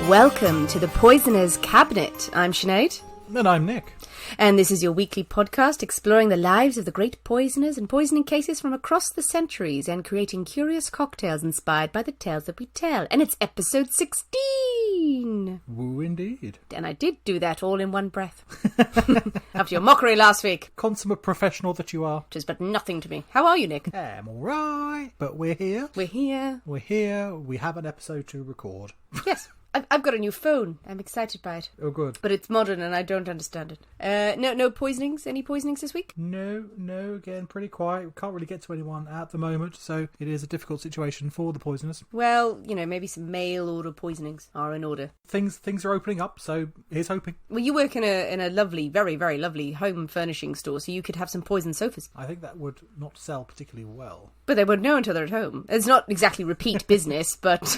Welcome to the Poisoner's Cabinet. I'm Sinead. And I'm Nick. And this is your weekly podcast exploring the lives of the great poisoners and poisoning cases from across the centuries and creating curious cocktails inspired by the tales that we tell. And it's episode 16! Woo indeed. And I did do that all in one breath. After your mockery last week. Consummate professional that you are. Which is but nothing to me. How are you, Nick? I'm alright, but we're here. We're here. We're here. We have an episode to record. Yes. I've got a new phone. I'm excited by it. Oh, good. But it's modern and I don't understand it. No poisonings? Any poisonings this week? No, again, pretty quiet. We can't really get to anyone at the moment, so it is a difficult situation for the poisoners. Well, maybe some mail order poisonings are in order. Things are opening up, so here's hoping. Well, you work in a lovely, very, very lovely home furnishing store, so you could have some poison sofas. I think that would not sell particularly well. But they wouldn't know until they're at home. It's not exactly repeat business, but...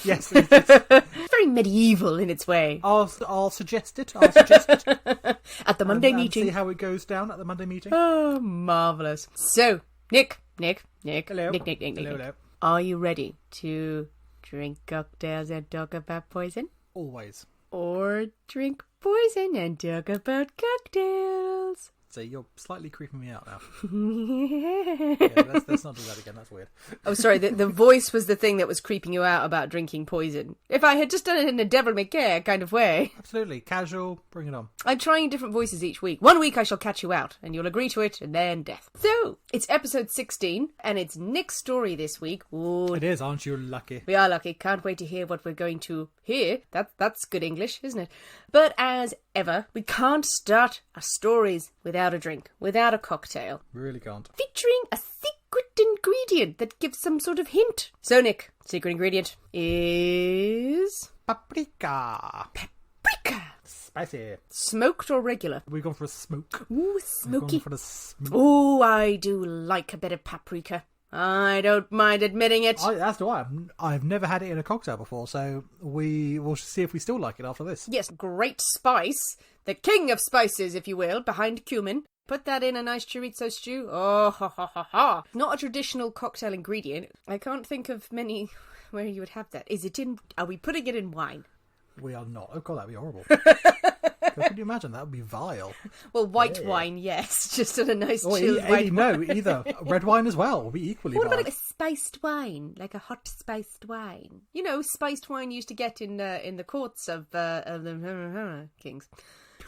Yes, it's very medieval in its way. I'll suggest it. At the Monday meeting. See how it goes down at the Monday meeting. Oh, marvellous. So, Nick. Hello. Nick. Hello. Are you ready to drink cocktails and talk about poison? Always. Or drink poison and talk about cocktails? So you're slightly creeping me out now. Yeah, let's not do that again. That's weird. Oh, sorry. The voice was the thing that was creeping you out about drinking poison. If I had just done it in a devil may care kind of way. Absolutely. Casual. Bring it on. I'm trying different voices each week. One week I shall catch you out, and you'll agree to it, and then death. So, it's episode 16, and it's Nick's story this week. Ooh. It is, aren't you lucky? We are lucky. Can't wait to hear what we're going to hear. That's good English, isn't it? But as ever, we can't start our stories without a drink, without a cocktail. Really can't. Featuring a secret ingredient that gives some sort of hint. So, Nick, secret ingredient is... Paprika. Paprika. Spicy. Smoked or regular? We've gone for a smoke. Ooh, smoky. We've gone for the smoke. Ooh, I do like a bit of paprika. I don't mind admitting it. That's why I've never had it in a cocktail before, so we will see if we still like it after this. Yes, great spice. The king of spices, if you will, behind cumin. Put that in a nice chorizo stew. Oh, ha, ha, ha, ha. Not a traditional cocktail ingredient. I can't think of many where you would have that. Are we putting it in wine? We are not. Oh, God, that'd be horrible. Could you imagine? That would be vile. Well, white wine, yes. Just in a nice chilled white wine. No, either. Red wine as well will be equally vile. What about like a spiced wine? Like a hot spiced wine? Spiced wine you used to get in the courts of the kings.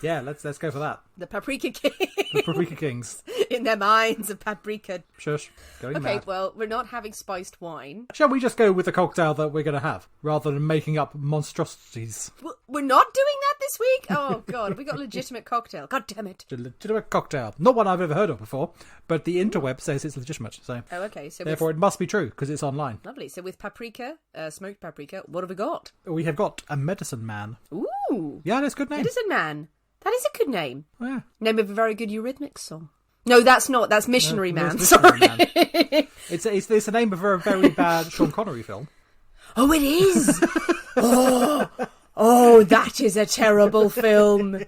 Yeah, let's go for that. The Paprika Kings. The Paprika Kings. In their minds of paprika. Shush. Going mad. Well, we're not having spiced wine. Shall we just go with the cocktail that we're going to have, rather than making up monstrosities? We're not doing that this week? Oh, God, we got a legitimate cocktail. God damn it. A legitimate cocktail. Not one I've ever heard of before, but the interweb says it's legitimate. So oh, okay. So therefore, it must be true, because it's online. Lovely. So with paprika, smoked paprika, what have we got? We have got a medicine man. Ooh. Yeah, that's a good name. Medicine man. That is a good name. Oh, yeah. Name of a very good Eurythmics song. No, that's not. That's Missionary Man. Missionary Sorry. Man. It's the name of a very bad Sean Connery film. Oh, it is. Oh, that is a terrible film.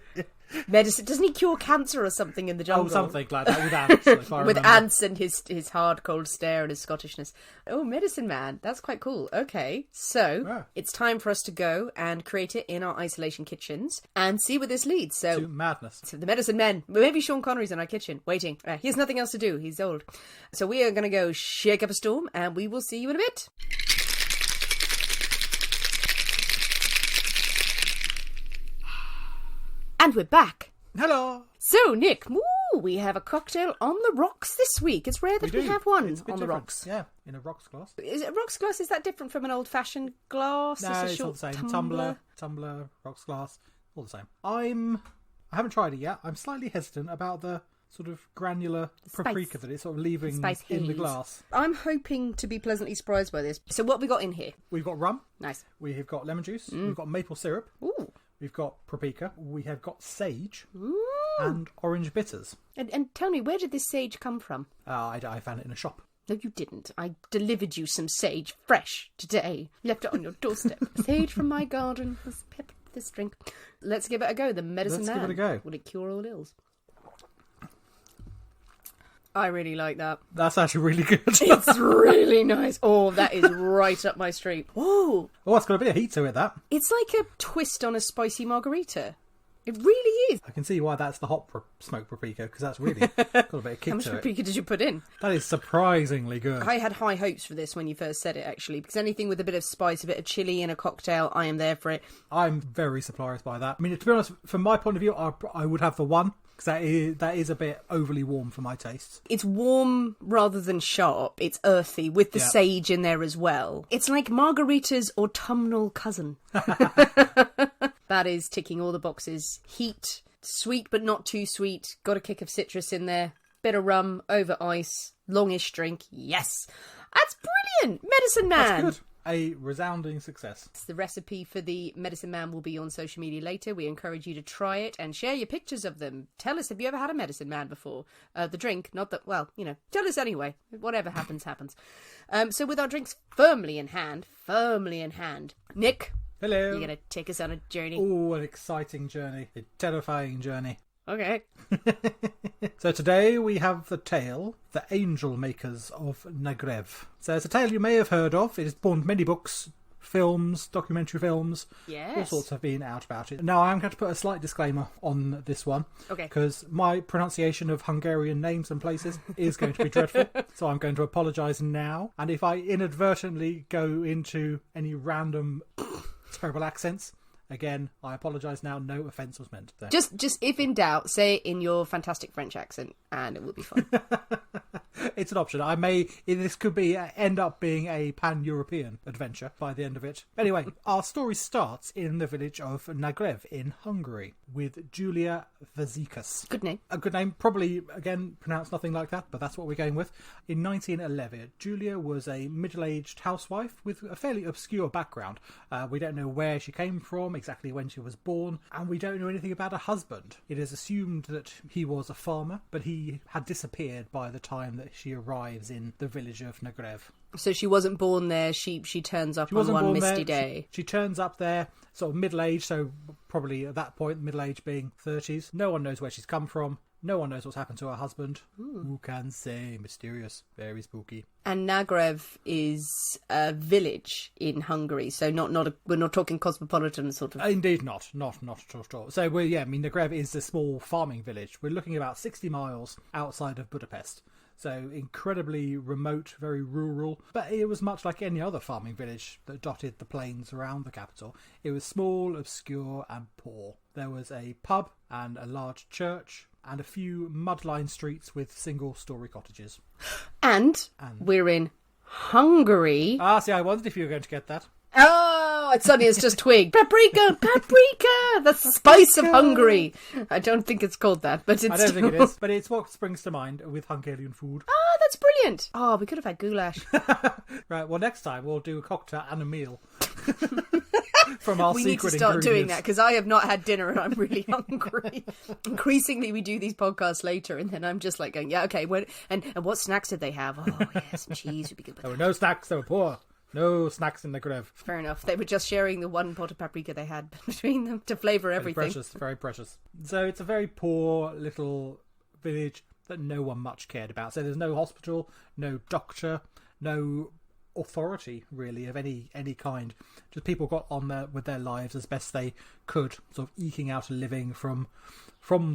Medicine. Doesn't he cure cancer or something in the jungle? Oh, something like that with ants. If I with remember. ants and his hard, cold stare and his Scottishness. Oh, Medicine Man. That's quite cool. Okay, so It's time for us to go and create it in our isolation kitchens and see where this leads. So to madness. So the Medicine Men. Maybe Sean Connery's in our kitchen, waiting. He has nothing else to do. He's old. So we are going to go shake up a storm and we will see you in a bit. And we're back. Hello. So, Nick, we have a cocktail on the rocks this week. It's rare that we have one it's a bit on the different. rocks. Yeah, in a rocks glass. Is it a rocks glass? Is that different from an old-fashioned glass? No, it's all the same. Tumbler, rocks glass, all the same. I haven't tried it yet. I'm slightly hesitant about the sort of granular paprika that it's sort of leaving in the glass. I'm hoping to be pleasantly surprised by this. So what have we got in here? We've got rum. Nice. We have got lemon juice. We've got maple syrup. Ooh. We've got paprika. We have got sage. Ooh. And orange bitters. And tell me, where did this sage come from? I found it in a shop. No, you didn't. I delivered you some sage fresh today. Left it on your doorstep. Sage from my garden has peppered this drink. Let's give it a go. The Medicine Man. Let's give it a go. Will it cure all ills? I really like that. That's actually really good. It's really nice. Oh, that is right up my street. Whoa. Oh, it's got a bit of heat to it, that. It's like a twist on a spicy margarita. It really is. I can see why that's the hot smoked paprika, because that's really got a bit of kick to it. How much paprika did you put in? That is surprisingly good. I had high hopes for this when you first said it, actually, because anything with a bit of spice, a bit of chilli in a cocktail, I am there for it. I'm very surprised by that. I mean, to be honest, from my point of view, I would have the one, because that is a bit overly warm for my tastes. It's warm rather than sharp. It's earthy, with the sage in there as well. It's like margarita's autumnal cousin. That is ticking all the boxes. Heat, sweet but not too sweet. Got a kick of citrus in there. Bit of rum over ice. Longish drink. Yes. That's brilliant. Medicine Man. That's good. A resounding success. The recipe for the Medicine Man will be on social media later. We encourage you to try it and share your pictures of them. Tell us, have you ever had a Medicine Man before? The drink, not that, well, tell us anyway. Whatever happens, happens. So with our drinks firmly in hand, Nick. Hello. You're going to take us on a journey. Oh, an exciting journey. A terrifying journey. Okay. So today we have the tale, The Angel Makers of Nagyrev. So it's a tale you may have heard of. It has spawned many books, films, documentary films. Yes. All sorts have been out about it. Now I'm going to put a slight disclaimer on this one. Okay. Because my pronunciation of Hungarian names and places is going to be dreadful. So I'm going to apologise now. And if I inadvertently go into any random terrible accents, again, I apologise now. No offence was meant there. Just if in doubt, say it in your fantastic French accent, and it will be fine. It's an option. This could end up being a pan-European adventure by the end of it. Anyway, our story starts in the village of Nagyrev in Hungary with Julia Fazekas. Good name. A good name. Probably, again, pronounced nothing like that, but that's what we're going with. In 1911, Julia was a middle-aged housewife with a fairly obscure background. We don't know where she came from, exactly when she was born, and we don't know anything about her husband. It is assumed that he was a farmer, but he had disappeared by the time that she arrives in the village of Nagyrev. So she wasn't born there, she turns up on one misty day. She turns up there, sort of middle-aged, so probably at that point, middle-aged being 30s. No one knows where she's come from. No one knows what's happened to her husband. Who can say? Mysterious. Very spooky. And Nagyrev is a village in Hungary, so we're not talking cosmopolitan sort of. Indeed not at all. So Nagyrev is a small farming village. We're looking about 60 miles outside of Budapest. So incredibly remote, very rural, but it was much like any other farming village that dotted the plains around the capital. It was small, obscure and poor. There was a pub and a large church and a few mud-lined streets with single-storey cottages. And we're in Hungary. See, I wondered if you were going to get that. Oh, it's just twig. Paprika! That's the spice of Hungary. I don't think it's called that, but it's... I don't think it is, but it's what springs to mind with Hungarian food. Oh, that's brilliant. Oh, we could have had goulash. Right, well, next time we'll do a cocktail and a meal. From our we need to start doing that, because I have not had dinner and I'm really hungry. Increasingly, we do these podcasts later, and then I'm just like going, yeah, okay, and what snacks did they have? Oh, yeah, some cheese would be good. There were no snacks, they were poor. No snacks in the Nagyrev. Fair enough. They were just sharing the one pot of paprika they had between them to flavour everything. Very precious. So it's a very poor little village that no one much cared about. So there's no hospital, no doctor, no authority really of any kind. Just people got on with their lives as best they could, sort of eking out a living from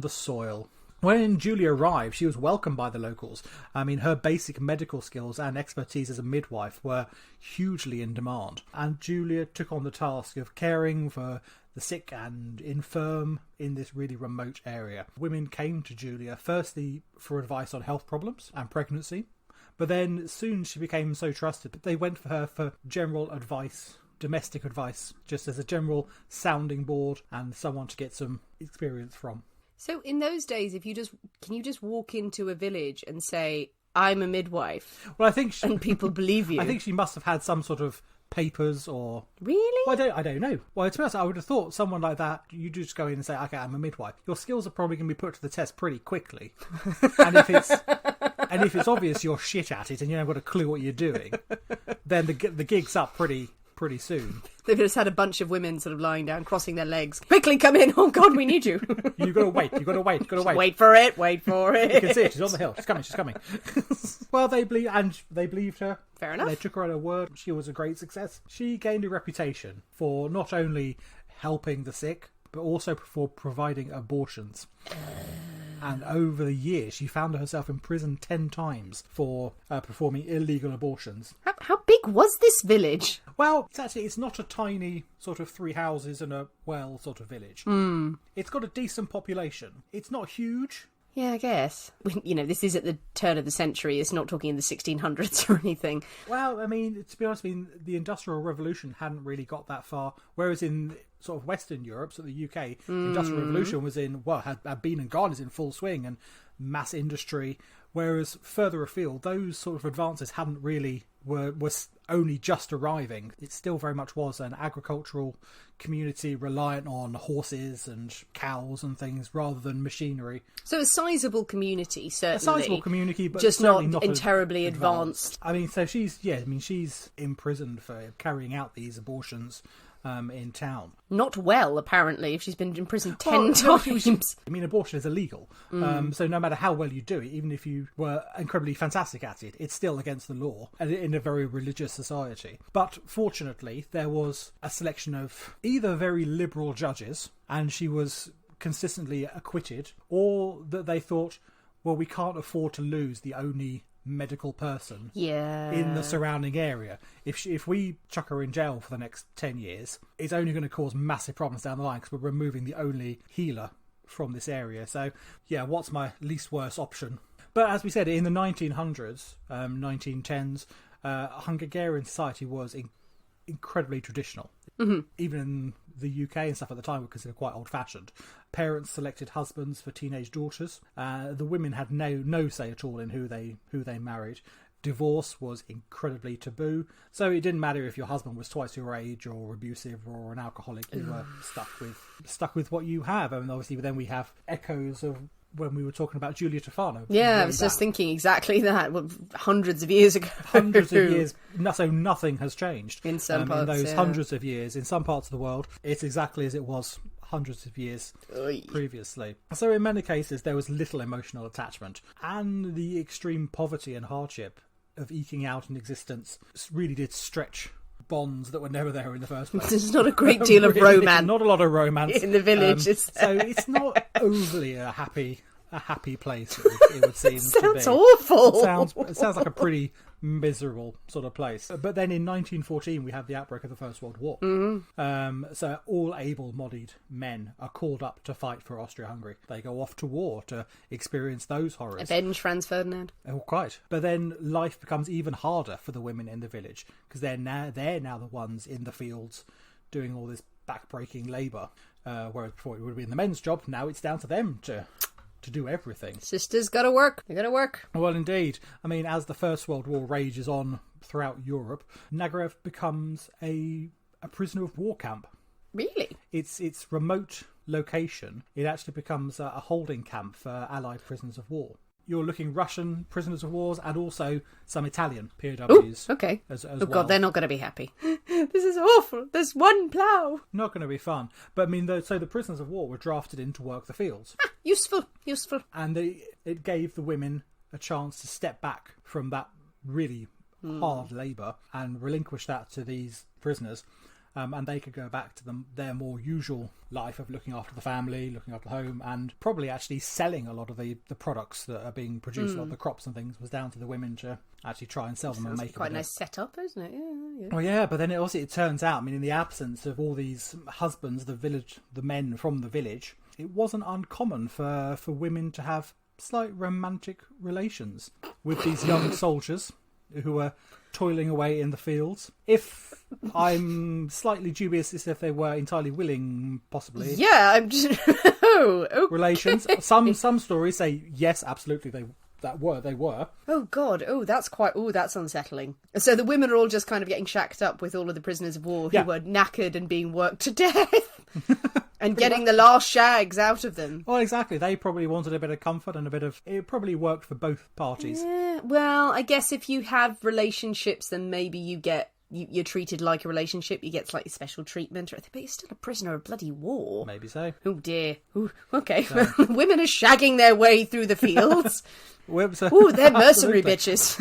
the soil. When Julia arrived, she was welcomed by the locals. I mean, her basic medical skills and expertise as a midwife were hugely in demand. And Julia took on the task of caring for the sick and infirm in this really remote area. Women came to Julia firstly for advice on health problems and pregnancy, but then soon she became so trusted that they went for her for general advice, domestic advice, just as a general sounding board and someone to get some experience from. So in those days, can you just walk into a village and say, I'm a midwife? Well, I think and people believe you. I think she must have had some sort of papers or... Really? Well, I don't know. Well, to be honest, I would have thought someone like that, you just go in and say, okay, I'm a midwife. Your skills are probably going to be put to the test pretty quickly. And if it's obvious you're shit at it and you haven't got a clue what you're doing, then the gig's up pretty pretty soon. They've just had a bunch of women sort of lying down, crossing their legs. Quickly come in! Oh God, we need you! You've got to wait. Wait for it. Wait for it. You can see it. She's on the hill. She's coming. Well, they believed her. Fair enough. They took her at her word. She was a great success. She gained a reputation for not only helping the sick, but also for providing abortions. And over the years, she found herself in prison 10 times for performing illegal abortions. How big was this village? Well, it's not a tiny sort of 3 houses and a well sort of village. It's got a decent population. It's not huge. Yeah, I guess. This is at the turn of the century. It's not talking in the 1600s or anything. Well, I mean, to be honest, the Industrial Revolution hadn't really got that far. Whereas in sort of Western Europe, so the UK, the Industrial Revolution was had been and gone, is in full swing, and mass industry. Whereas further afield, those sort of advances hadn't really was only just arriving. It still very much was an agricultural community reliant on horses and cows and things rather than machinery. So a sizable community, certainly. A sizable community, but just not terribly advanced. I mean, so she's imprisoned for carrying out these abortions in town. Not well, apparently, if she's been in prison 10 times. Abortion is illegal. So no matter how well you do it, even if you were incredibly fantastic at it, it's still against the law in a very religious society. But fortunately, there was a selection of either very liberal judges, and she was consistently acquitted, or that they thought, well, we can't afford to lose the only medical person in the surrounding area. If we chuck her in jail for the next 10 years, it's only going to cause massive problems down the line because we're removing the only healer from this area. So what's my least worst option? But as we said, in the 1900s, 1910s, Hungarian society was incredibly traditional. Even in the UK and stuff at the time were considered quite old-fashioned. Parents selected husbands for teenage daughters. The women had no say at all in who they married. Divorce was incredibly taboo, so it didn't matter if your husband was twice your age or abusive or an alcoholic. You were stuck with what you have. And obviously then we have echoes of when we were talking about Julia Tofano. Yeah, I was just thinking exactly that. Hundreds of years ago. Hundreds of years. So nothing has changed. In some parts, in those hundreds of years. In some parts of the world, it's exactly as it was hundreds of years previously. So in many cases, there was little emotional attachment. And the extreme poverty and hardship of eking out an existence really did stretch bonds that were never there in the first place. There's not a great deal of romance. Not a lot of romance in the village. So it's not overly a happy place. It would seem to be. Sounds awful. It sounds like a pretty miserable sort of place. But then in 1914 we have the outbreak of the First World War. So all able-bodied men are called up to fight for Austria-Hungary. They go off to war to experience those horrors. Avenge Franz Ferdinand. Oh, quite. But then life becomes even harder for the women in the village because they're now the ones in the fields doing all this back-breaking labour. Whereas before it would have been the men's job, now it's down to them to do everything. Sisters gotta work. They gotta work. Well, indeed. I mean, as the First World War rages on throughout Europe, Nagyrev becomes a prisoner of war camp. Really? Its remote location, it actually becomes a holding camp for Allied prisoners of war. You're looking Russian prisoners of war and also some Italian POWs. Ooh, okay. As oh, well. God, they're not going to be happy. This is awful. There's one plough. Not going to be fun. But I mean, so the prisoners of war were drafted in to work the fields. Useful. And it gave the women a chance to step back from that really hard labour and relinquish that to these prisoners. And they could go back to their more usual life of looking after the family, looking after the home, and probably actually selling a lot of the products that are being produced, a lot of the crops and things, was down to the women to actually try and sell them and make quite a nice setup, isn't it? Yeah. Well, yeah, but then it turns out, I mean, in the absence of all these husbands, the men from the village, it wasn't uncommon for women to have slight romantic relations with these young soldiers who were toiling away in the fields. If I'm slightly dubious as if they were entirely willing, possibly. Yeah, I'm just... Oh, okay. Relations. Some stories say, yes, absolutely, they were. Oh, God. Oh, that's unsettling. So the women are all just kind of getting shacked up with all of the prisoners of war who were knackered and being worked to death. And getting the last shags out of them. Well, exactly. They probably wanted a bit of comfort and it probably worked for both parties. Yeah, well, I guess if you have relationships, then maybe you get you're treated like a relationship. You get slightly special treatment, but you're still a prisoner of bloody war. Maybe so. Oh dear. Ooh, okay. So. Women are shagging their way through the fields. Ooh, they're mercenary bitches.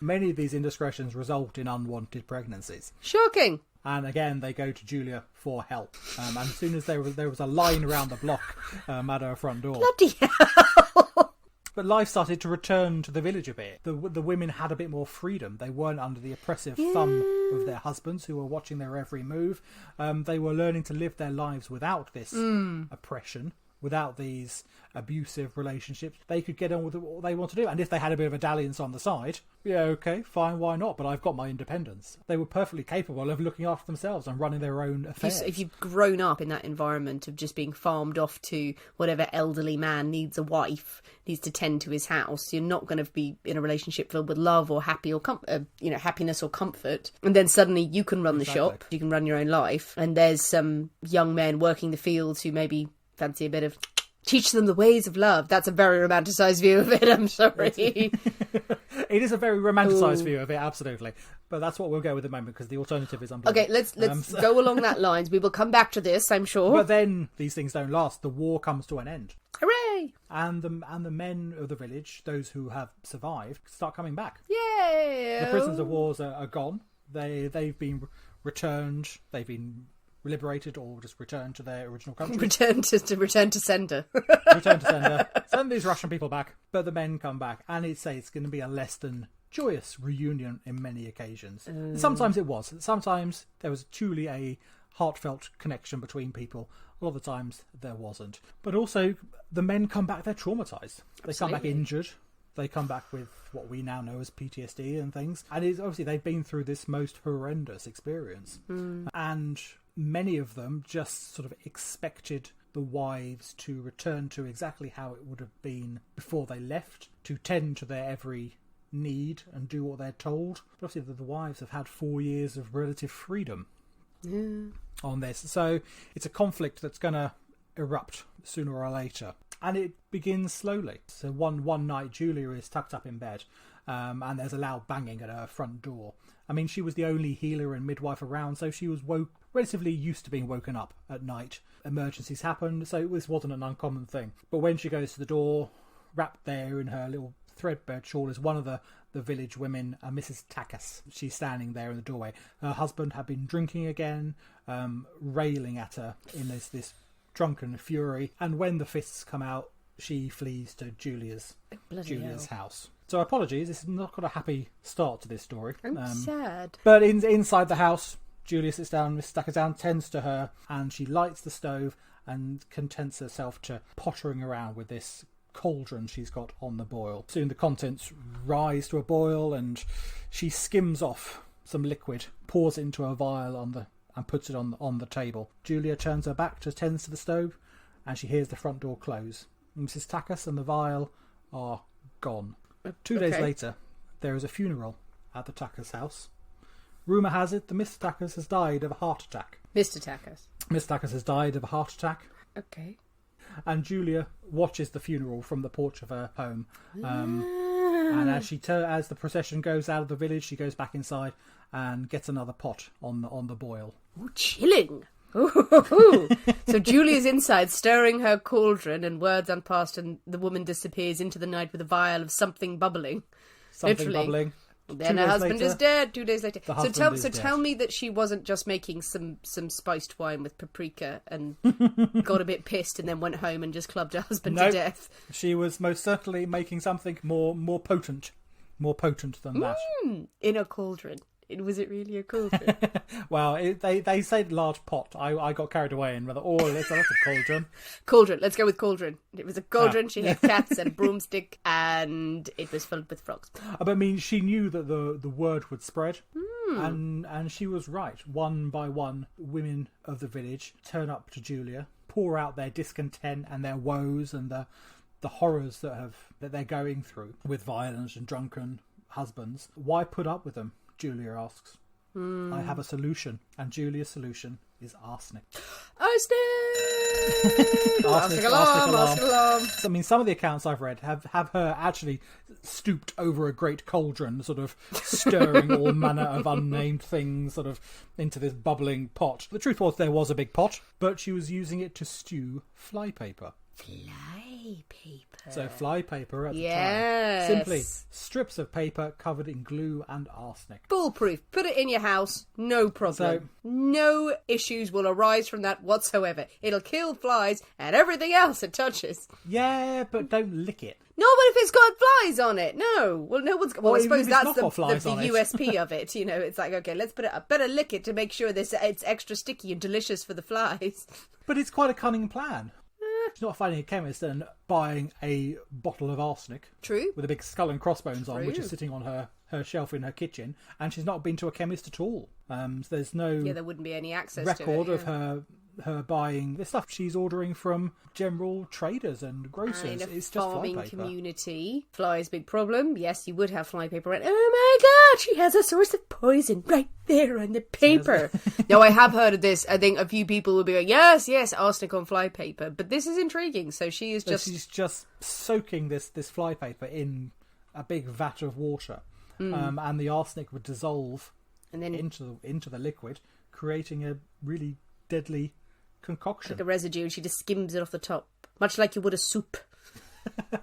Many of these indiscretions result in unwanted pregnancies. Shocking. And again, they go to Julia for help. And as soon as there was a line around the block at her front door. Bloody hell. But life started to return to the village a bit. The women had a bit more freedom. They weren't under the oppressive thumb of their husbands who were watching their every move. They were learning to live their lives without this oppression, without these abusive relationships. They could get on with what they want to do. And if they had a bit of a dalliance on the side, yeah, okay, fine, why not? But I've got my independence. They were perfectly capable of looking after themselves and running their own affairs. If you've grown up in that environment of just being farmed off to whatever elderly man needs a wife, needs to tend to his house, you're not going to be in a relationship filled with love or happy or happiness or comfort. And then suddenly you can run the shop, you can run your own life, and there's some young men working the fields who maybe fancy a bit of teach them the ways of love. That's a very romanticised view of it, I'm sorry. It is a very romanticised view of it, absolutely. But that's what we'll go with at the moment, because the alternative is unbelievable. Okay, let's go along that lines. We will come back to this, I'm sure. But then these things don't last. The war comes to an end. Hooray! And the men of the village, those who have survived, start coming back. Yay! The prisoners of war are gone. They've been returned. They've been liberated or just returned to their original country. Return to sender. Return to sender. Send these Russian people back. But the men come back, and it's going to be a less than joyous reunion in many occasions. Sometimes it was. Sometimes there was truly a heartfelt connection between people. A lot of the times there wasn't. But also, the men come back, they're traumatised. They come back injured. They come back with what we now know as PTSD and things. And it's obviously they've been through this most horrendous experience. And many of them just sort of expected the wives to return to exactly how it would have been before they left, to tend to their every need and do what they're told. But obviously the wives have had 4 years of relative freedom on this. So it's a conflict that's going to erupt sooner or later. And it begins slowly. So one night, Julia is tucked up in bed, and there's a loud banging at her front door. I mean, she was the only healer and midwife around, so she was relatively used to being woken up at night. Emergencies happened, so this wasn't an uncommon thing. But when she goes to the door, wrapped there in her little threadbare shawl is one of the village women, Mrs Fazekas. She's standing there in the doorway. Her husband had been drinking again, railing at her in this drunken fury, and when the fists come out, she flees to Julia's house. So apologies, this has not got a happy start to this story. I'm sad. But inside the house, Julia sits down, Miss Fazekas down, tends to her, and she lights the stove and contents herself to pottering around with this cauldron she's got on the boil. Soon the contents rise to a boil, and she skims off some liquid, pours it into a vial and puts it on the table. Julia turns her back, just tends to the stove, and she hears the front door close. Mrs Fazekas and the vial are gone. 2 days later, there is a funeral at the Fazekas house. Rumour has it that Mr Fazekas has died of a heart attack. Mr Fazekas. Mr Fazekas has died of a heart attack. Okay. And Julia watches the funeral from the porch of her home. And as the procession goes out of the village, she goes back inside and gets another pot on the boil. Ooh, chilling. Ooh. So Julia's inside stirring her cauldron, and words unpassed, and the woman disappears into the night with a vial of something bubbling. Something bubbling. Then her husband is dead 2 days later. So tell me that she wasn't just making some spiced wine with paprika and got a bit pissed and then went home and just clubbed her husband to death. She was most certainly making something more potent than that. In a cauldron. Was it really a cauldron? Well, they say large pot. I got carried away and that's a cauldron. Cauldron. Let's go with cauldron. It was a cauldron. She had cats and a broomstick, and it was filled with frogs. But I mean, she knew that the word would spread, and she was right. One by one, women of the village turn up to Julia, pour out their discontent and their woes and the horrors that they're going through with violent and drunken husbands. Why put up with them? Julia asks. I have a solution, and Julia's solution is arsenic. Arsenic alarm. I mean, some of the accounts I've read have her actually stooped over a great cauldron, sort of stirring all manner of unnamed things sort of into this bubbling pot. The truth was there was a big pot, but she was using it to stew flypaper. Flypaper. So flypaper at the time. Simply strips of paper covered in glue and arsenic. Foolproof. Put it in your house. No problem. No issues will arise from that whatsoever. It'll kill flies and everything else it touches. Yeah, but don't lick it. No, but if it's got flies on it, no. Well, no one's... Well, I suppose that's the USP of it. You know, it's like, okay, let's put it... I better lick it to make sure it's extra sticky and delicious for the flies. But it's quite a cunning plan. She's not finding a chemist and buying a bottle of arsenic. True. With a big skull and crossbones on, which is sitting on her shelf in her kitchen. And she's not been to a chemist at all. So there's no... Yeah, there wouldn't be any access record to it, of her buying the stuff she's ordering from general traders and grocers. In a it's just farming flypaper. community, flies big problem. Yes, you would have flypaper. And oh my god, she has a source of poison right there on the paper. No, I have heard of this. I think a few people will be like, yes, arsenic on flypaper. But this is intriguing. So she's just soaking this flypaper in a big vat of water, and the arsenic would dissolve and then into the liquid, creating a really deadly concoction. Like a residue, and she just skims it off the top, much like you would a soup. I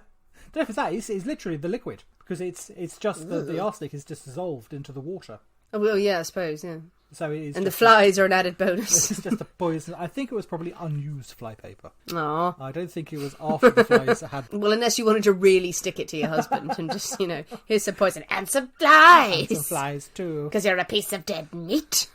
don't know if it's that. It's literally the liquid, because it's just the arsenic is just dissolved into the water. Oh, well, yeah, I suppose, yeah. So it is, and the flies are an added bonus. It's just a poison. I think it was probably unused flypaper. Aww. I don't think it was after the flies had... Well, unless you wanted to really stick it to your husband and just, here's some poison and some flies. And some flies too. Because you're a piece of dead meat.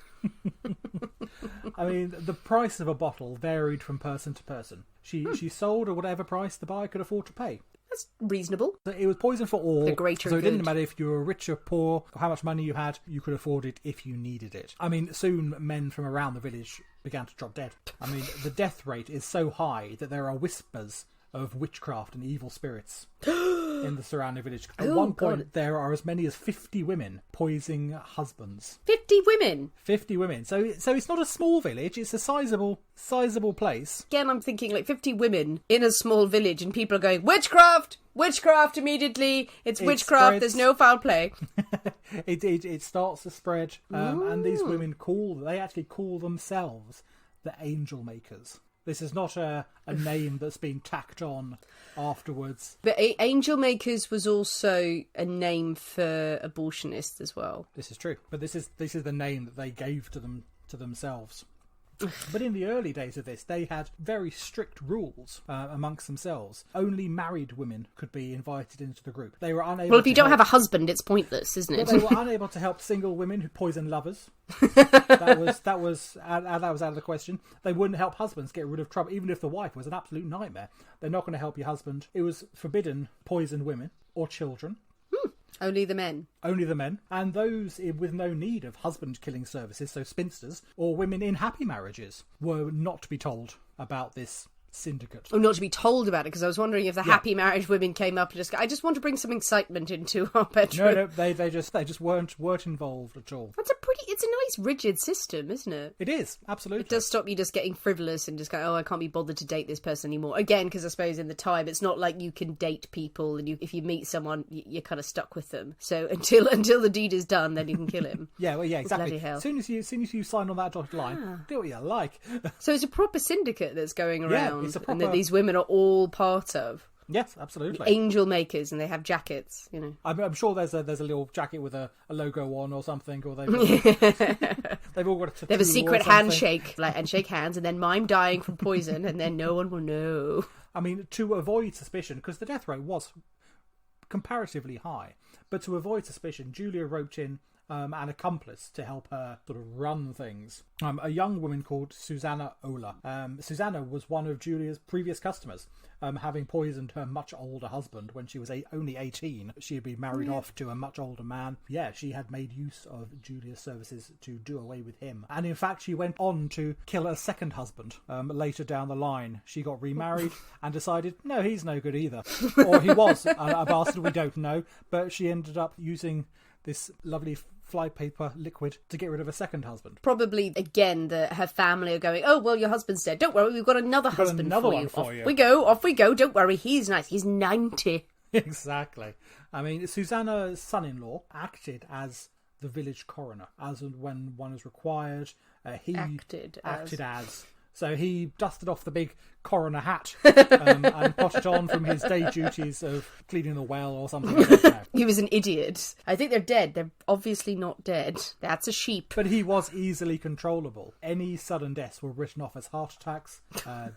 I mean, the price of a bottle varied from person to person. She sold at whatever price the buyer could afford to pay. That's reasonable. So it was poison for all. The greater so it good. didn't matter if you were rich or poor, or how much money you had, you could afford it if you needed it. I mean, soon men from around the village began to drop dead. I mean, the death rate is so high that there are whispers of witchcraft and evil spirits in the surrounding village. At one point, there are as many as 50 women poisoning husbands. 50 women? 50 women. So it's not a small village, it's a sizable place. Again, I'm thinking like 50 women in a small village and people are going, witchcraft! Witchcraft immediately! It's witchcraft, spreads. There's no foul play. It starts to spread, and these women actually call themselves the angel makers. This is not a name that's been tacked on afterwards. But Angel Makers was also a name for abortionists as well. This is true. But this is the name that they gave to themselves. But in the early days of this, they had very strict rules amongst themselves. Only married women could be invited into the group. They were unable. Well, if you don't have a husband, it's pointless, isn't it? Well, they were unable to help single women who poison lovers. That was out of the question. They wouldn't help husbands get rid of trouble, even if the wife was an absolute nightmare. They're not going to help your husband. It was forbidden poison women or children. Only the men. Only the men. And those with no need of husband-killing services, so spinsters, or women in happy marriages, were not to be told about this syndicate. Oh, not to be told about it, because I was wondering if the happy marriage women came up and just go, I just want to bring some excitement into our bedroom. No, they just weren't involved at all. It's a nice rigid system, isn't it? It is, absolutely. It does stop you just getting frivolous and just go, I can't be bothered to date this person anymore. Again, because I suppose in the time, it's not like you can date people and if you meet someone, you're kind of stuck with them. So until the deed is done, then you can kill him. Yeah, exactly. Bloody hell. As soon as you sign on that dotted line, do what you like. So it's a proper syndicate that's going around. Yeah, it's a proper... and that these women are all part of. Yes, absolutely. Angel makers, and they have jackets, I'm sure there's a little jacket with a logo on or something, or they've all got a tattoo. They have a secret handshake, and shake hands, and then mime dying from poison, and then no one will know. I mean, to avoid suspicion, because the death rate was comparatively high, but to avoid suspicion, Julia roped in an accomplice to help her sort of run things. A young woman called Susanna Ola. Susanna was one of Julia's previous customers, having poisoned her much older husband when she was only 18. She had been married off to a much older man. Yeah, she had made use of Julia's services to do away with him. And in fact, she went on to kill a second husband later down the line. She got remarried and decided, no, he's no good either. Or he was a bastard, we don't know. But she ended up using this lovely flypaper liquid to get rid of a second husband. Probably, again, her family are going, oh, well, your husband's dead. Don't worry, we've got another husband for you. Off we go. Don't worry, he's nice. He's 90. Exactly. I mean, Susanna's son-in-law acted as the village coroner, as and when one is required. He acted as. So he dusted off the big coroner hat and put it on from his day duties of cleaning the well or something like that. He was an idiot. I think they're dead. They're obviously not dead. That's a sheep. But he was easily controllable. Any sudden deaths were written off as heart attacks,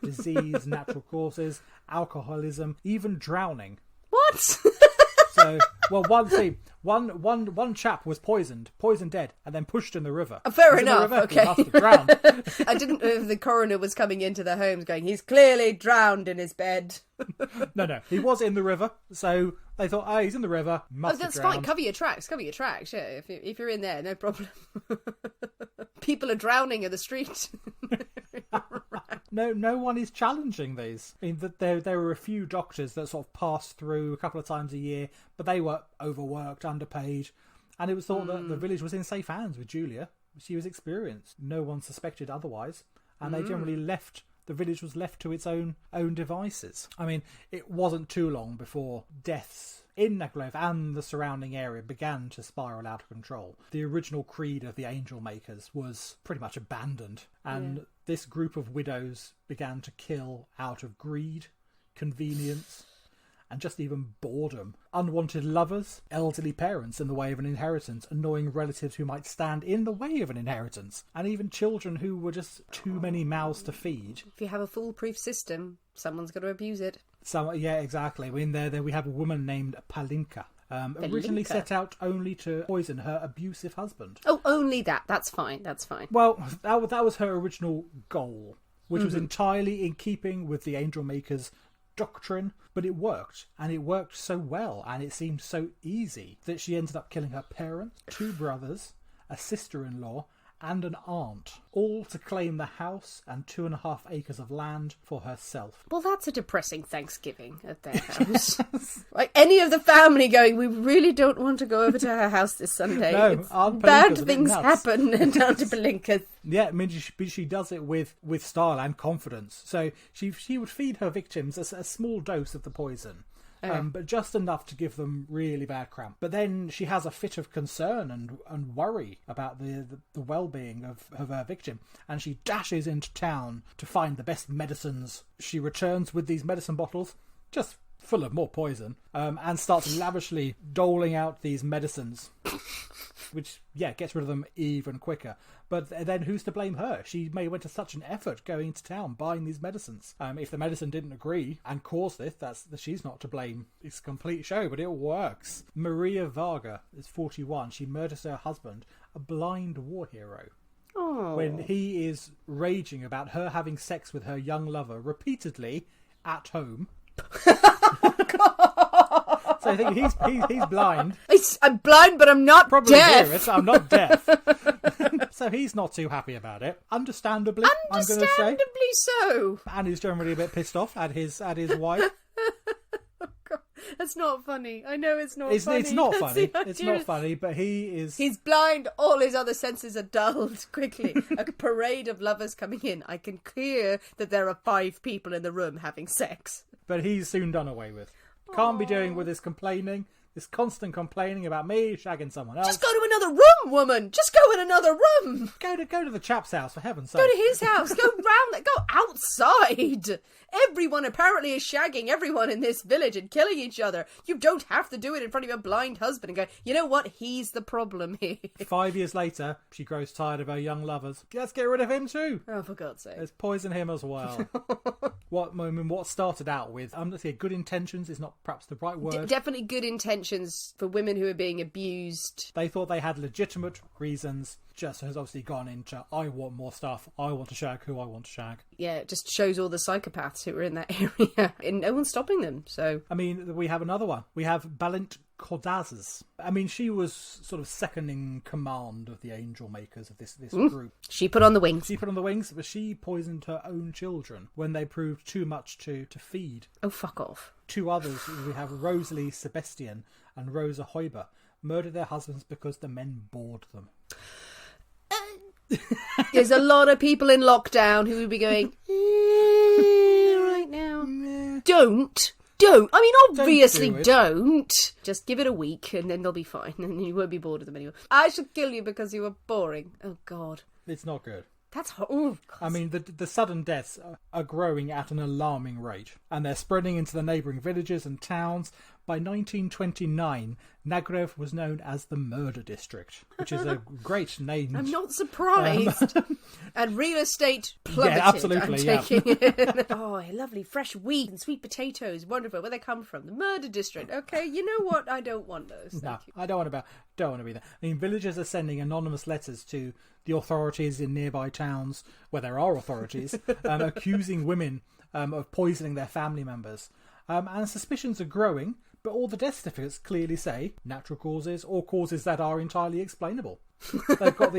disease, natural causes, alcoholism, even drowning. What? So, well, one chap was poisoned dead, and then pushed in the river. Fair enough, okay. He must have drowned. I didn't know if the coroner was coming into the homes going, he's clearly drowned in his bed. No, he was in the river, so they thought, oh, he's in the river, must have drowned. That's fine, cover your tracks, yeah, if you're in there, no problem. People are drowning in the street. No one is challenging these. I mean, there were a few doctors that sort of passed through a couple of times a year, but they were overworked, underpaid, and it was thought that the village was in safe hands with Julia. She was experienced. No one suspected otherwise, and they generally left. The village was left to its own devices. I mean, it wasn't too long before deaths in Nagyrev and the surrounding area began to spiral out of control. The original creed of the angel makers was pretty much abandoned, and this group of widows began to kill out of greed, convenience, and just even boredom. Unwanted lovers, elderly parents in the way of an inheritance, annoying relatives who might stand in the way of an inheritance, and even children who were just too many mouths to feed. If you have a foolproof system, someone's got to abuse it. Yeah, exactly. I mean, there we have a woman named Palinka. Originally set out only to poison her abusive husband. Oh, only that. That's fine. Well, that was her original goal, which was entirely in keeping with the angel makers' doctrine, but it worked, and it worked so well, and it seemed so easy that she ended up killing her parents, 2 brothers, a sister-in-law, and an aunt, all to claim the house and 2.5 acres of land for herself. Well, that's a depressing Thanksgiving at their house. Yes. Like any of the family going, we really don't want to go over to her house this Sunday. No, Aunt bad things happen down to Palinka's. Yeah, I mean, she does it with style and confidence. So she would feed her victims a small dose of the poison. But just enough to give them really bad cramp. But then she has a fit of concern and worry about the well-being of her victim, and she dashes into town to find the best medicines. She returns with these medicine bottles, just full of more poison, and starts lavishly doling out these medicines, which, gets rid of them even quicker. But then who's to blame her? She may have went to such an effort going to town, buying these medicines. If the medicine didn't agree and caused this, she's not to blame. It's a complete show, but it works. Maria Varga is 41. She murders her husband, a blind war hero. Oh. When he is raging about her having sex with her young lover repeatedly at home. So I think he's blind. I'm blind, but I'm not Probably deaf. I'm not deaf. So he's not too happy about it. Understandably, I'm going to say. Understandably so. And he's generally a bit pissed off at his wife. Oh, God. That's not funny. I know it's not funny. It's not funny. It's not funny, but he's blind. All his other senses are dulled quickly. A parade of lovers coming in. I can hear that there are 5 people in the room having sex. But he's soon done away with. Can't be doing with this complaining. This constant complaining about me shagging someone else. Just go to another room, woman. Just go in another room. Go to the chap's house, for heaven's sake. Go to his house. Go round there. Go outside. Everyone apparently is shagging everyone in this village and killing each other. You don't have to do it in front of your blind husband and go, you know what? He's the problem here. 5 years later, she grows tired of her young lovers. Let's get rid of him too. Oh, for God's sake. Let's poison him as well. What started out with, I'm going to say good intentions is not perhaps the right word. Definitely good intentions for women who are being abused. They thought they had legitimate reasons. Just has obviously gone into, I want more stuff. I want to shag who I want to shag. Yeah, it just shows all the psychopaths who are in that area. And no one's stopping them, so... I mean, we have another one. We have Balint Kodazes. I mean, she was sort of second in command of the angel makers of this group. She put on the wings. But she poisoned her own children when they proved too much to feed. Oh, fuck off. 2 others, we have Rosalie Sebastian and Rosa Heuber. murdered their husbands because the men bored them. There's a lot of people in lockdown who would be going, right now. Don't. I mean, obviously don't. Just give it a week and then they'll be fine and you won't be bored of them anymore. I should kill you because you were boring. Oh, God. It's not good. That's oh, I mean, the sudden deaths are growing at an alarming rate, and they're spreading into the neighbouring villages and towns. By 1929, Nagyrev was known as the Murder District, which is a great name. I'm not surprised. And real estate plummeted. Yeah, absolutely. I'm taking it. Oh, lovely fresh wheat and sweet potatoes. Wonderful. Where they come from? The Murder District. Okay, you know what? I don't want those. No, I don't want to be there. I mean, villagers are sending anonymous letters to the authorities in nearby towns, where there are authorities, accusing women of poisoning their family members. And suspicions are growing, but all the death certificates clearly say natural causes or causes that are entirely explainable. They've got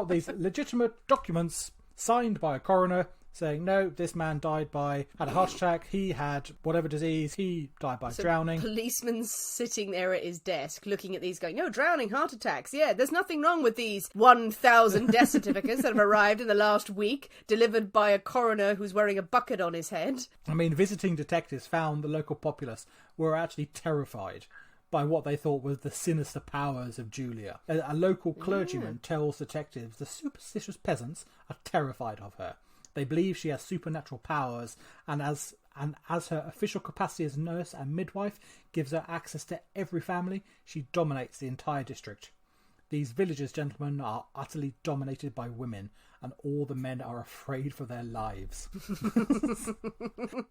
these legitimate documents signed by a coroner saying, no, this man had a heart attack, he had whatever disease, he died by drowning. Policeman's sitting there at his desk looking at these going, no, drowning, heart attacks. Yeah, there's nothing wrong with these 1,000 death certificates that have arrived in the last week, delivered by a coroner who's wearing a bucket on his head. I mean, visiting detectives found the local populace were actually terrified by what they thought was the sinister powers of Julia. A local clergyman tells detectives the superstitious peasants are terrified of her. They believe she has supernatural powers, and as her official capacity as nurse and midwife gives her access to every family, she dominates the entire district. These villages, gentlemen, are utterly dominated by women, and all the men are afraid for their lives.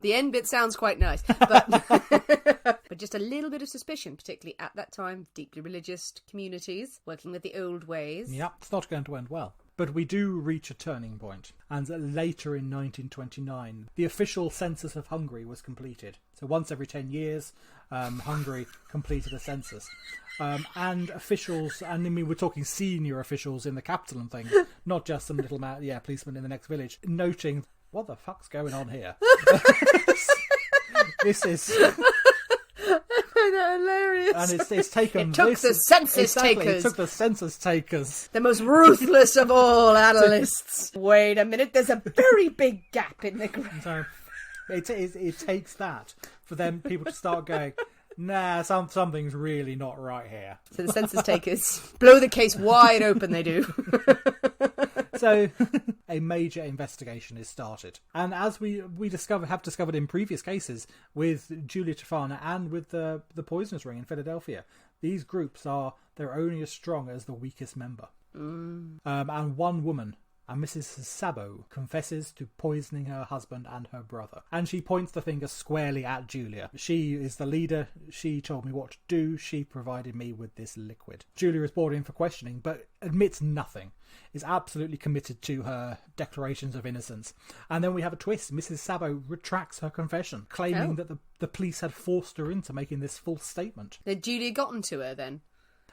The end bit sounds quite nice, but just a little bit of suspicion, particularly at that time, deeply religious communities, working with the old ways. Yeah, it's not going to end well. But we do reach a turning point, and later in 1929, the official census of Hungary was completed. So once every 10 years, Hungary completed a census. And officials, and I mean, we're talking senior officials in the capital and things, not just some little policeman in the next village, noting, what the fuck's going on here? This is... hilarious. And it's taken. It took the census takers. It took the census takers. The most ruthless of all analysts. Wait a minute, there's a very big gap in the ground. So it takes that for them people to start going, nah, something's really not right here. So the census takers blow the case wide open, they do. So a major investigation is started. And as we have discovered in previous cases with Julia Tofana and with the Poisoners Ring in Philadelphia, these groups they're only as strong as the weakest member. And one woman, and Mrs Sabo, confesses to poisoning her husband and her brother. And she points the finger squarely at Julia. She is the leader. She told me what to do. She provided me with this liquid. Julia is brought in for questioning, but admits nothing. Is absolutely committed to her declarations of innocence. And then we have a twist. Mrs Sabo retracts her confession, claiming that the police had forced her into making this false statement. Had Julia gotten to her then?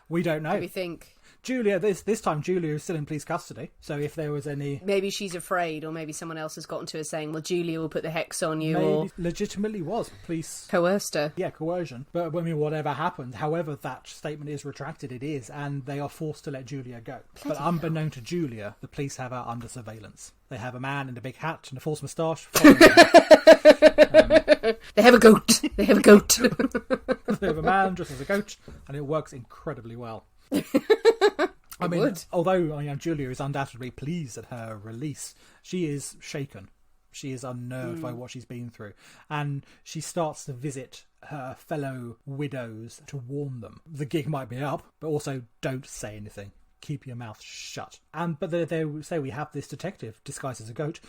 We don't know. Do we think? Julia, this time Julia is still in police custody, so if there was any... Maybe she's afraid, or maybe someone else has gotten to her saying, well, Julia will put the hex on you, maybe or... legitimately was police... Coerced her. Yeah, coercion. But I mean, whatever happened, however that statement is retracted, it is, and they are forced to let Julia go. Bloody but unbeknown to Julia, the police have her under surveillance. They have a man in a big hat and a false moustache following her. They have a goat. They have a goat. They have a man dressed as a goat, and it works incredibly well. I mean, although Julia is undoubtedly pleased at her release, she is shaken. She is unnerved by what she's been through. And she starts to visit her fellow widows to warn them. The gig might be up, but also don't say anything. Keep your mouth shut. But they say we have this detective disguised as a goat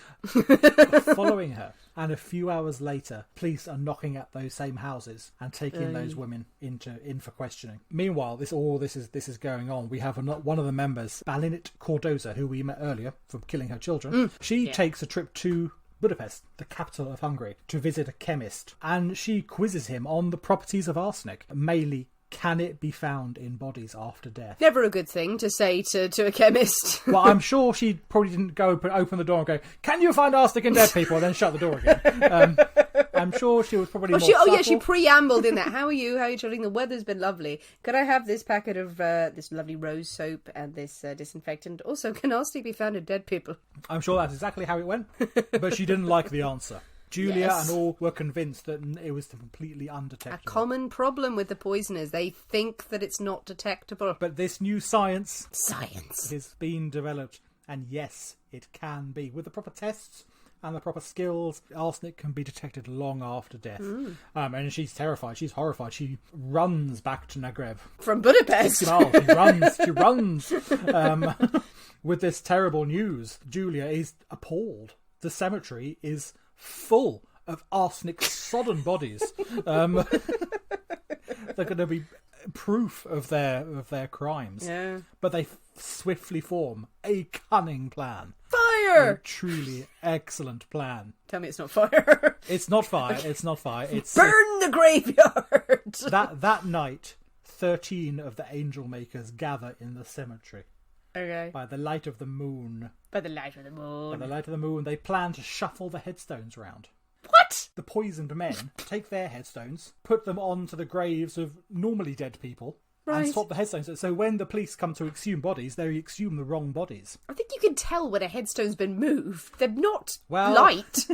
following her. And a few hours later, police are knocking at those same houses and taking those women in for questioning. Meanwhile, this is going on. We have one of the members, Balinit Cordoza, who we met earlier from killing her children. She takes a trip to Budapest, the capital of Hungary, to visit a chemist, and she quizzes him on the properties of arsenic. Mainly, can it be found in bodies after death? Never a good thing to say to a chemist. Well, I'm sure she probably didn't go open the door and go, can you find arsenic in dead people, and then shut the door again. I'm sure she was probably Well, more subtle. she preambled in that. How are you? How are you doing? The weather's been lovely. Could I have this packet of this lovely rose soap and this disinfectant? Also, can arsenic be found in dead people? I'm sure that's exactly how it went, but she didn't like the answer. Julia Yes. and all were convinced that it was completely undetectable. A common problem with the poisoners. They think that it's not detectable. But this new science Science. is being developed, and yes, it can be. With the proper tests and the proper skills, arsenic can be detected long after death. And she's terrified, she's horrified. She runs back to Nagyrev. From Budapest. She runs. With this terrible news, Julia is appalled. The cemetery is full of arsenic-sodden bodies. They're going to be proof of their crimes. Yeah. But they swiftly form a cunning plan. Fire! A truly excellent plan. Tell me it's not fire. It's not fire. It's not fire. It's Burn the graveyard! that night. 13 of the angel makers gather in the cemetery. Okay. By the light of the moon. By the light of the moon. By the light of the moon, they plan to shuffle the headstones round. What? The poisoned men take their headstones, put them onto the graves of normally dead people, and Right. swap the headstones. So when the police come to exhume bodies, they exhume the wrong bodies. I think you can tell when a headstone's been moved. They're not Well- light.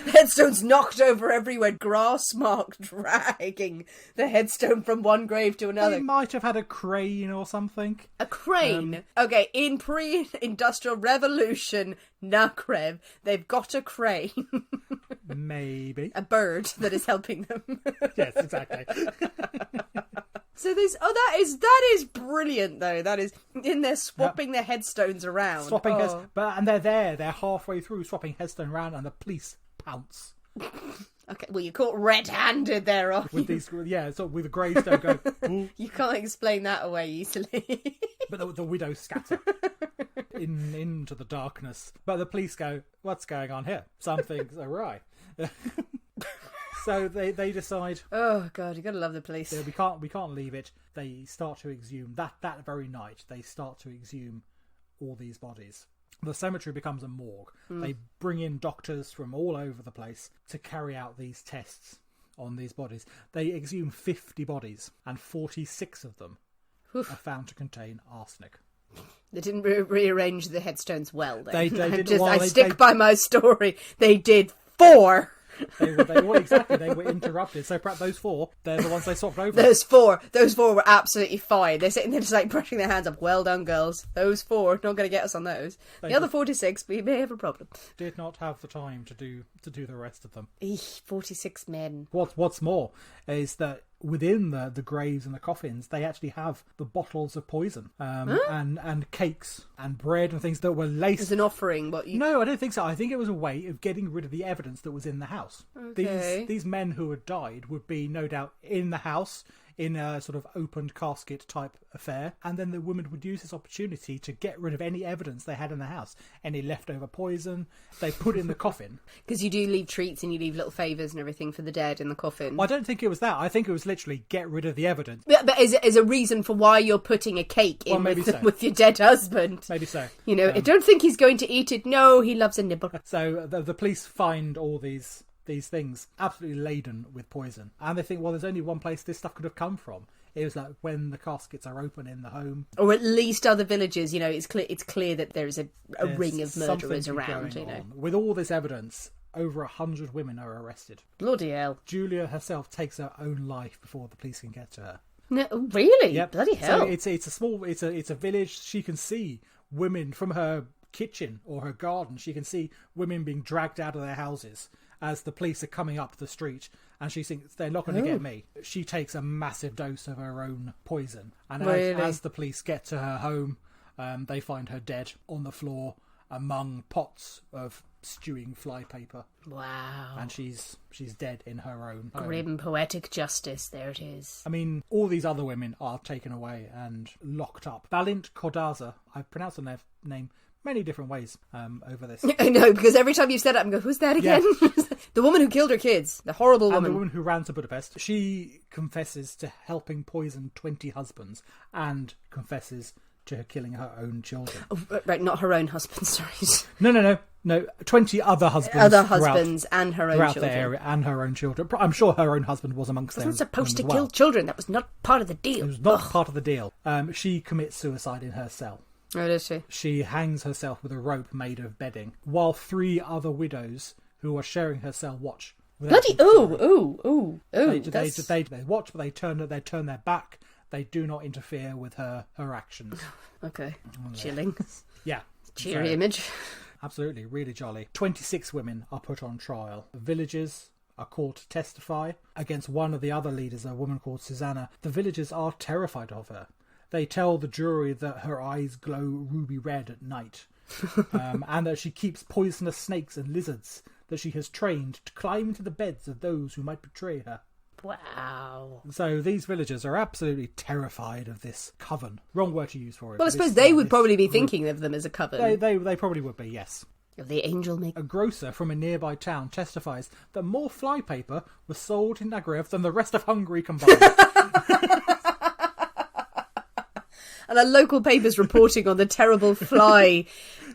Headstones knocked over everywhere, grass mark dragging the headstone from one grave to They another. might have had a crane or something. A crane. Okay, in pre-industrial revolution, Nagyrev, they've got a crane. Maybe. A bird that is helping them. Yes, exactly. So there's that is brilliant though. That is in there swapping their headstones around. Swapping Oh. and they're halfway through swapping headstone around, and the police pounce Okay, well you caught red-handed there, are with you? these. Yeah, so with the gravestone go, ooh, You can't explain that away easily. but the widows scatter into the darkness. But the police go, "What's going on here? Something's awry." So they decide, Oh god, you gotta love the police. we can't leave it. They start to exhume that very night. They start to exhume all these bodies. The cemetery becomes a morgue. They bring in doctors from all over the place to carry out these tests on these bodies. They exhume 50 bodies, and 46 of them are found to contain arsenic. They didn't rearrange the headstones well. Then. They didn't. I stick by my story. They did 4. They were interrupted. So perhaps those 4, they're the ones they swapped over. Those four were absolutely fine. They're sitting there just like brushing their hands up. Well done, girls. Those 4 not going to get us on those. The other 46, we may have a problem. Did not have the time to do the rest of them. 46 men. What's more is that within the graves and the coffins, they actually have the bottles of poison, and cakes and bread and things that were laced. As an offering, No, I don't think so. I think it was a way of getting rid of the evidence that was in the house. Okay. These men who had died would be no doubt in the house in a sort of opened casket type affair, and then the women would use this opportunity to get rid of any evidence they had in the house, any leftover poison. They put in the coffin. Because you do leave treats and you leave little favours and everything for the dead in the coffin. Well, I don't think it was that. I think it was literally get rid of the evidence. But as a reason for why you're putting a cake in maybe so. with your dead husband. Maybe so. You know, I don't think he's going to eat it. No, he loves a nibble. So the police find all these things absolutely laden with poison, and they think, well, there's only one place this stuff could have come from. It was like when the caskets are open in the home, Or at least other villages. You know, it's clear that there is a there's ring of murderers something around. going You know, on. With all this evidence, over 100 women are arrested. bloody hell. Julia herself takes her own life before the police can get to her. No, really? Yep. Bloody hell. So it's a village. She can see women from her kitchen or her garden. She can see women being dragged out of their houses as the police are coming up the street, and she thinks they're not going to get me. She takes a massive dose of her own poison, and Really? as the police get to her home, they find her dead on the floor among pots of stewing flypaper, Wow. and she's dead in her own home. Grim poetic justice. There it is. I mean, all these other women are taken away and locked up. Balint Kordaza, I've pronounced her name many different ways over this. I know, because every time you've said it, I'm going, who's that again? The woman who killed her kids. The horrible And woman. the woman who ran to Budapest, she confesses to helping poison 20 husbands and confesses to killing her own children. Oh, right, not her own husband, sorry. No. No, 20 other husbands. And her own throughout children. the area, and her own children. I'm sure her own husband was amongst them. Wasn't supposed to kill children. That was not part of the deal. It was not part of the deal. She commits suicide in her cell. Oh, does she? She hangs herself with a rope made of bedding, while 3 other widows who are sharing her cell watch. Bloody ooh. They watch, but they turn their back. They do not interfere with her actions. Okay, chilling. Yeah, Cheery image. Absolutely, really jolly. 26 women are put on trial. Villagers are called to testify against one of the other leaders, a woman called Susanna. The villagers are terrified of her. They tell the jury that her eyes glow ruby red at night, and that she keeps poisonous snakes and lizards that she has trained to climb into the beds of those who might betray her. Wow. So these villagers are absolutely terrified of this coven. Wrong word to use for it. Well, I suppose they would probably be thinking of them as a coven. They probably would be, yes. Of the angel maker. A grocer from a nearby town testifies that more flypaper was sold in Nagyrev than the rest of Hungary combined. And a local paper's reporting on the terrible fly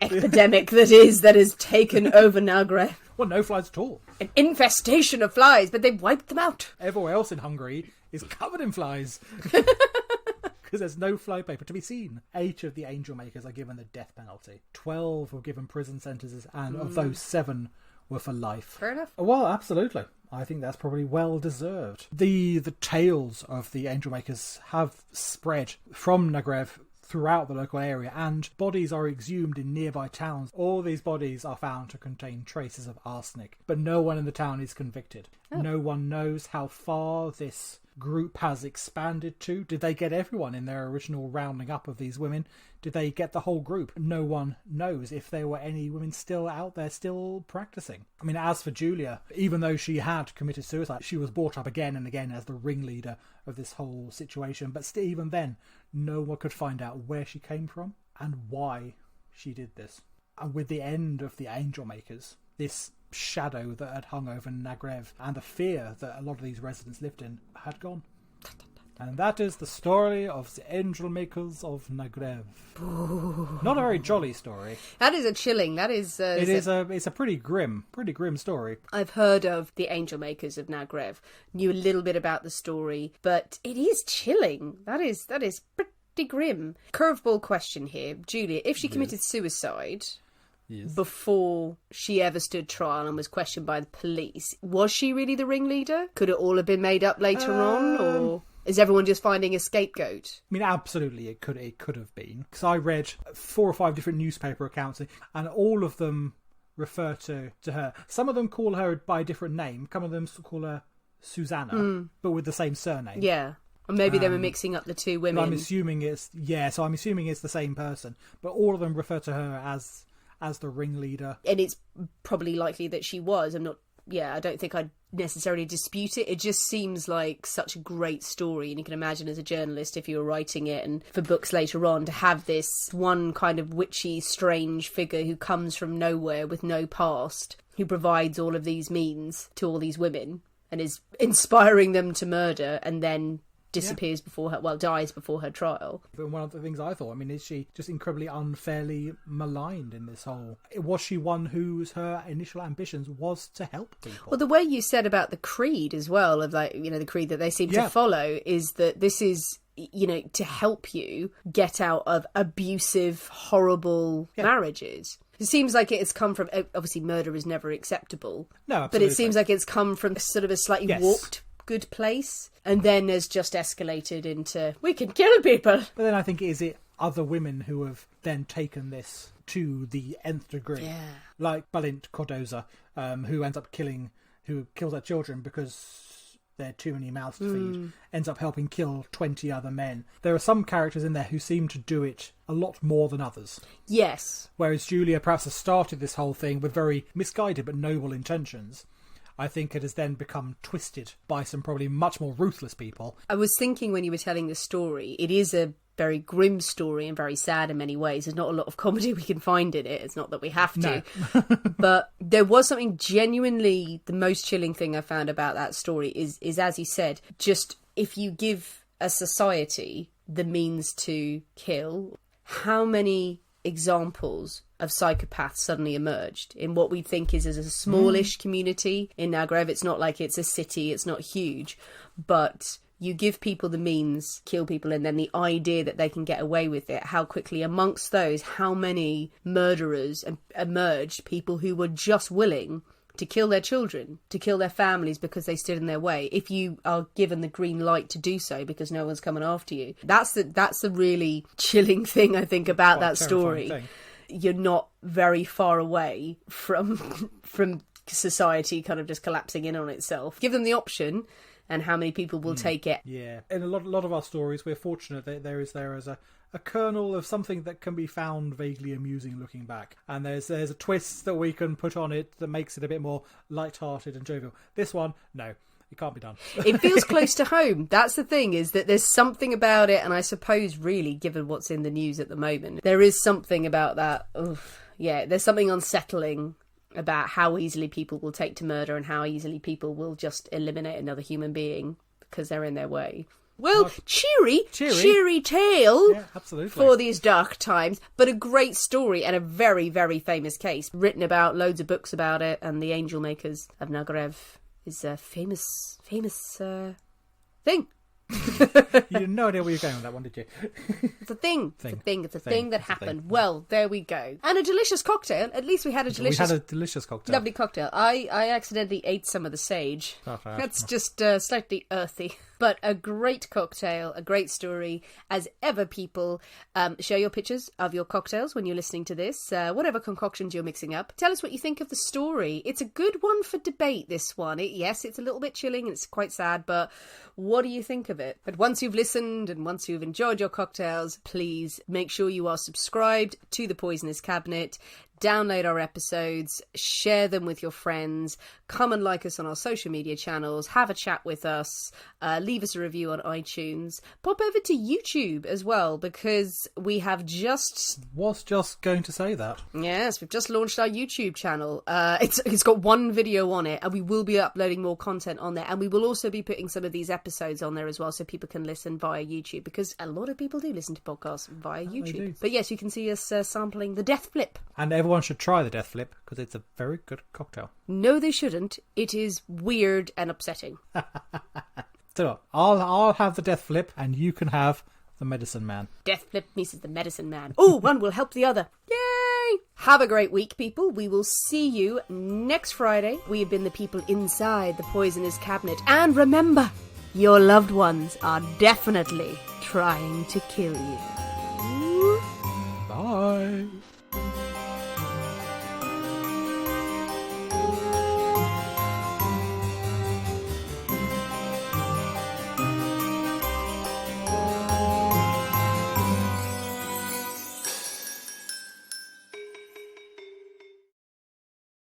epidemic that has taken over Nagyrev. Well, no flies at all. An infestation of flies, but they've wiped them out. Everywhere else in Hungary is covered in flies. Because there's no flypaper to be seen. 8 of the angel makers are given the death penalty. 12 were given prison sentences, and of those 7 were for life. Fair enough. Well, absolutely. I think that's probably well deserved. The tales of the angel makers have spread from Nagyrev throughout the local area, and bodies are exhumed in nearby towns. All these bodies are found to contain traces of arsenic, but no one in the town is convicted. Oh. No one knows how far this group has expanded to. Did they get everyone in their original rounding up of these women? Did they get the whole group? No one knows if there were any women still out there still practicing. I mean, as for Julia, even though she had committed suicide, she was brought up again and again as the ringleader of this whole situation, but still, even then, no one could find out where she came from and why she did this. And with the end of the angel makers, this shadow that had hung over Nagyrev and the fear that a lot of these residents lived in had gone. And that is the story of the angel makers of Nagyrev. Not a very jolly story. That is a chilling. That is. It's a pretty grim story. I've heard of the angel makers of Nagyrev. Knew a little bit about the story, but it is chilling. That is pretty grim. Curveball question here, Julia. If she committed suicide. Yes. Before she ever stood trial and was questioned by the police, was she really the ringleader? Could it all have been made up later on, or is everyone just finding a scapegoat? I mean, absolutely, it could have been. Because I read 4 or 5 different newspaper accounts, and all of them refer to her. Some of them call her by a different name. Some of them call her Susanna, but with the same surname. Yeah. Or maybe they were mixing up the two women. I'm assuming it's the same person, but all of them refer to her as the ringleader. And it's probably likely that she was. I don't think I'd necessarily dispute it. It just seems like such a great story. And you can imagine as a journalist, if you were writing it and for books later on, to have this one kind of witchy, strange figure who comes from nowhere with no past, who provides all of these means to all these women and is inspiring them to murder and then disappears dies before her trial. But one of the things I thought, is she just incredibly unfairly maligned in this whole... Was she one whose her initial ambitions was to help people? Well, the way you said about the creed as well, of the creed that they seem to follow, is that this is, to help you get out of abusive, horrible marriages. It seems like it's come from... Obviously, murder is never acceptable. No, absolutely. But it seems like it's come from sort of a slightly warped good place, and then has just escalated into we can kill people. But then I think, is it other women who have then taken this to the nth degree, like Balint Cordoza, who kills her children because there are too many mouths to feed, ends up helping kill 20 other men. There are some characters in there who seem to do it a lot more than others. Yes. Whereas Julia perhaps has started this whole thing with very misguided but noble intentions. I think it has then become twisted by some probably much more ruthless people. I was thinking when you were telling the story, it is a very grim story and very sad in many ways. There's not a lot of comedy we can find in it. It's not that we have to. No. But there was something genuinely, the most chilling thing I found about that story is as you said, just if you give a society the means to kill, how many examples of psychopaths suddenly emerged in what we think is as a smallish community in Nagyrev. It's not like it's a city, it's not huge, but you give people the means, kill people, and then the idea that they can get away with it, how quickly amongst those, how many murderers emerged, people who were just willing to kill their children, to kill their families because they stood in their way, if you are given the green light to do so because no one's coming after you. That's the really chilling thing, I think, about that story. Thing. You're not very far away from society kind of just collapsing in on itself. Give them the option, and how many people will take it. Yeah. In a lot of our stories, we're fortunate that there is a kernel of something that can be found vaguely amusing looking back. And there's a twist that we can put on it that makes it a bit more light-hearted and jovial. This one, no. It can't be done. It feels close to home. That's the thing, is that there's something about it, and I suppose really, given what's in the news at the moment, there is something about that. There's something unsettling about how easily people will take to murder and how easily people will just eliminate another human being because they're in their way. Well, cheery tale, yeah, absolutely, for these dark times, but a great story and a very, very famous case. Written about, loads of books about it, and the angel makers of Nagyrev is a famous thing. You had no idea where you were going with that one, did you? It's a thing. It's a thing that happened. Well, there we go. And a delicious cocktail. At least we had a delicious cocktail. Lovely cocktail. I accidentally ate some of the sage. That's just slightly earthy. But a great cocktail, a great story. As ever, people, share your pictures of your cocktails when you're listening to this. Whatever concoctions you're mixing up. Tell us what you think of the story. It's a good one for debate, this one. Yes, it's a little bit chilling and it's quite sad, but what do you think of it? But once you've listened and once you've enjoyed your cocktails, please make sure you are subscribed to The Poisonous Cabinet. Download our episodes, share them with your friends, come and like us on our social media channels, have a chat with us, leave us a review on iTunes, pop over to YouTube as well, because we have was just going to say that. Yes, we've just launched our YouTube channel. It's got one video on it, and we will be uploading more content on there, and we will also be putting some of these episodes on there as well, so people can listen via YouTube, because a lot of people do listen to podcasts via YouTube. But yes, you can see us sampling the Death Flip. And everyone should try the Death Flip, because it's a very good cocktail. No, they shouldn't. It is weird and upsetting. So I'll have the Death Flip, and you can have the Medicine Man. Death Flip meets the Medicine Man. Oh, one will help the other. Yay! Have a great week, people. We will see you next Friday. We have been the people inside the Poisonous Cabinet. And remember, your loved ones are definitely trying to kill you. Bye.